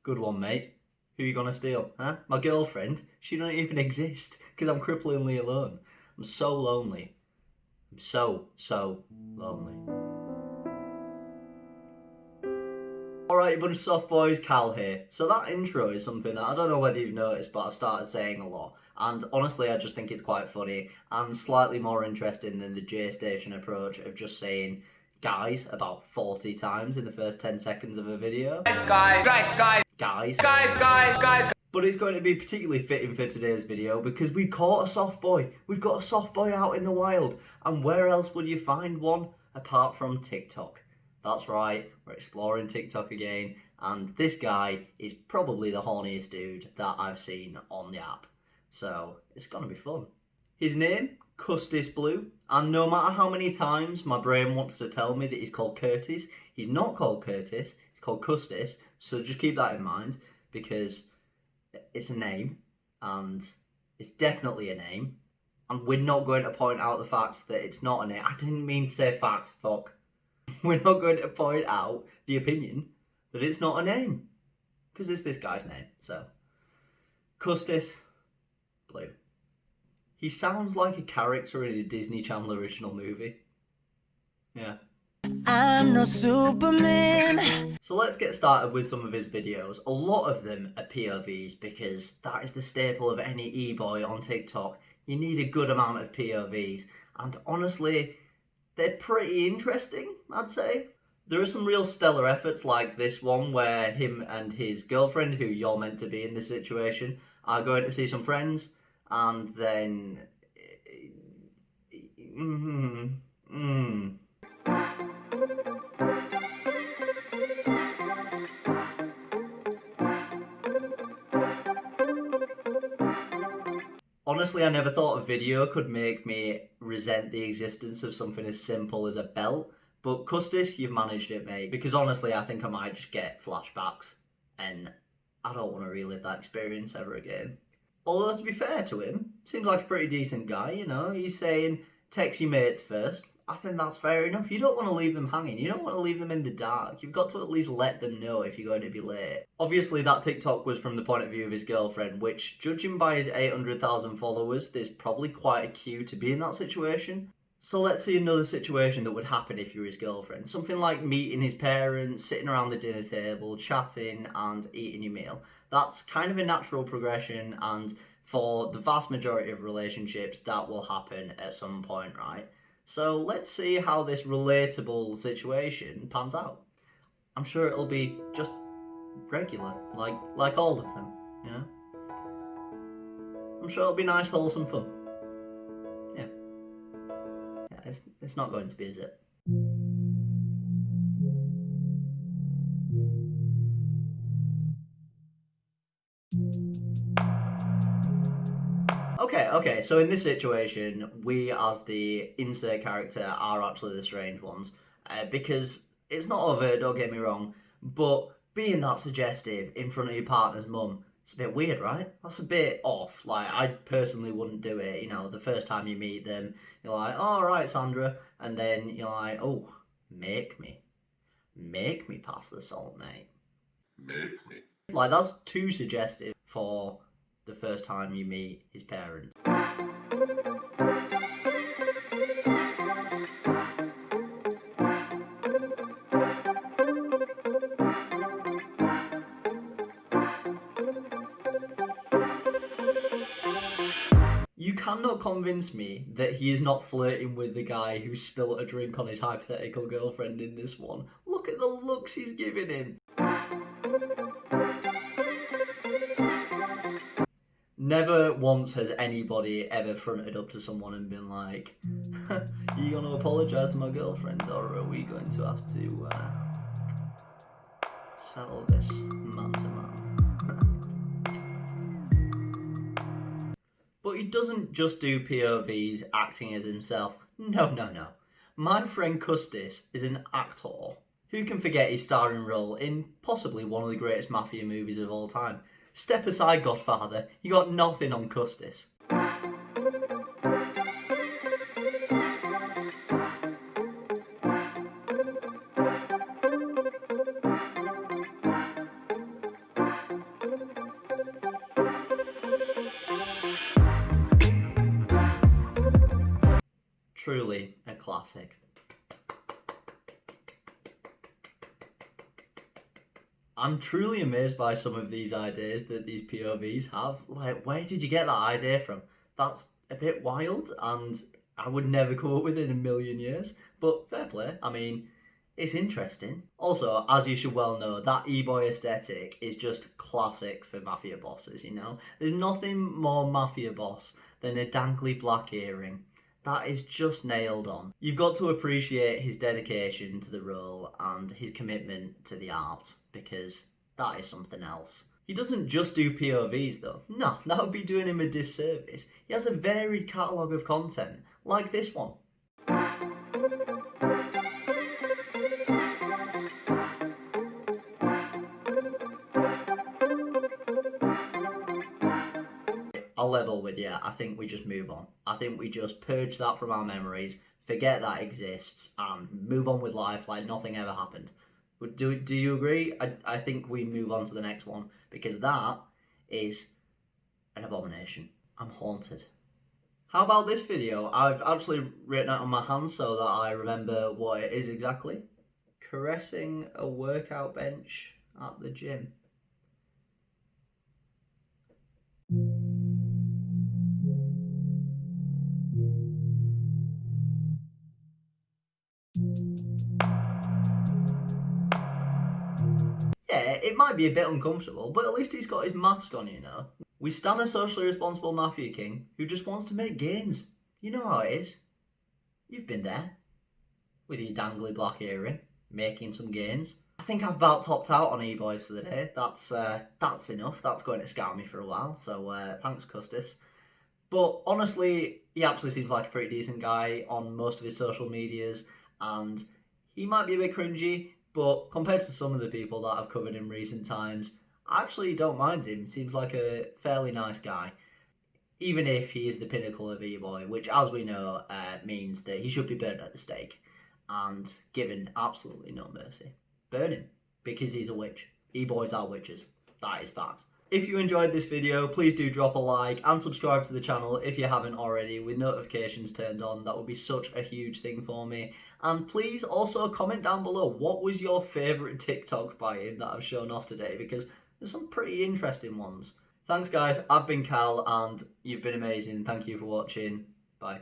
Good one, mate. Who you gonna steal, huh? My girlfriend? She don't even exist, because I'm cripplingly alone. I'm so lonely. I'm so lonely. Alright, you bunch of soft boys, Cal here. So that intro is something that I don't know whether you've noticed, but I've started saying a lot. And honestly, I just think it's quite funny and slightly more interesting than the J-Station approach of just saying guys about 40 times in the first 10 seconds of a video. Guys. But it's going to be particularly fitting for today's video because we caught a soft boy. We've got a soft boy out in the wild. And where else would you find one apart from TikTok? That's right, we're exploring TikTok again. And this guy is probably the horniest dude that I've seen on the app. So it's going to be fun. His name, Custis Blue. And no matter how many times my brain wants to tell me that he's called Curtis, he's not called Curtis, he's called Custis. So just keep that in mind because it's a name and it's definitely a name. And we're not going to point out the fact that it's not a name. I didn't mean to say fact, fuck. We're not going to point out the opinion that it's not a name. Because it's this guy's name, so. Custis Blue. He sounds like a character in a Disney Channel original movie. Yeah. I'm no Superman. So let's get started with some of his videos. A lot of them are POVs because that is the staple of any Eboy on TikTok. You need a good amount of POVs. And honestly, they're pretty interesting, I'd say. There are some real stellar efforts like this one where him and his girlfriend, who you're meant to be in this situation, are going to see some friends and then... Honestly, I never thought a video could make me resent the existence of something as simple as a belt, but Custis, you've managed it, mate. Because honestly, I think I might just get flashbacks, and I don't want to relive that experience ever again. Although, to be fair to him, seems like a pretty decent guy, you know? He's saying, text your mates first. I think that's fair enough. You don't want to leave them hanging. You don't want to leave them in the dark. You've got to at least let them know if you're going to be late. Obviously, that TikTok was from the point of view of his girlfriend, which, judging by his 800,000 followers, there's probably quite a queue to be in that situation. So let's see another situation that would happen if you're his girlfriend. Something like meeting his parents, sitting around the dinner table, chatting and eating your meal. That's kind of a natural progression, and for the vast majority of relationships, that will happen at some point, right? So let's see how this relatable situation pans out. I'm sure it'll be just regular, like all of them, you know? I'm sure it'll be nice, wholesome fun. Yeah. Yeah, it's not going to be, is it? Okay, so in this situation, we as the insert character are actually the strange ones. Because it's not overt, don't get me wrong, but being that suggestive in front of your partner's mum, it's a bit weird, right? That's a bit off. Like, I personally wouldn't do it, you know, the first time you meet them, you're like, oh, right, Sandra, and then you're like, oh, make me pass the salt, mate. Make me. Like, that's too suggestive for the first time you meet his parents. You cannot convince me that he is not flirting with the guy who spilt a drink on his hypothetical girlfriend in this one. Look at the looks he's giving him. Never once has anybody ever fronted up to someone and been like, are you going to apologise to my girlfriend, or are we going to have to settle this man to man? But he doesn't just do POVs acting as himself. No. My friend Custis is an actor. Who can forget his starring role in possibly one of the greatest mafia movies of all time? Step aside, Godfather. You got nothing on Custis. Truly a classic. I'm truly amazed by some of these ideas that these POVs have. Like, where did you get that idea from? That's a bit wild, and I would never come up with it in a million years. But fair play. I mean, it's interesting. Also, as you should well know, that Eboy aesthetic is just classic for mafia bosses, you know? There's nothing more mafia boss than a dangly black earring. That is just nailed on. You've got to appreciate his dedication to the role and his commitment to the art, because that is something else. He doesn't just do POVs though. No, that would be doing him a disservice. He has a varied catalogue of content, like this one. I'll level with you. I think we just move on. I think we just purge that from our memories, forget that exists, and move on with life like nothing ever happened. Do you agree? I think we move on to the next one, because that is an abomination. I'm haunted. How about this video? I've actually written it on my hand so that I remember what it is exactly. Caressing a workout bench at the gym. Yeah, it might be a bit uncomfortable, but at least he's got his mask on, you know. We stand a socially responsible mafia king who just wants to make gains. You know how it is. You've been there. With your dangly black earring, making some gains. I think I've about topped out on Eboys for the day. That's enough. That's going to scar me for a while, so thanks, Custis. But honestly, he actually seems like a pretty decent guy on most of his social medias, and he might be a bit cringy, but compared to some of the people that I've covered in recent times, I actually don't mind him. Seems like a fairly nice guy, even if he is the pinnacle of Eboy, which, as we know, means that he should be burned at the stake and given absolutely no mercy. Burn him, because he's a witch. Eboys are witches. That is fact. If you enjoyed this video, please do drop a like and subscribe to the channel if you haven't already, with notifications turned on. That would be such a huge thing for me. And please also comment down below, what was your favourite TikTok by him that I've shown off today, because there's some pretty interesting ones. Thanks guys, I've been Cal and you've been amazing. Thank you for watching. Bye.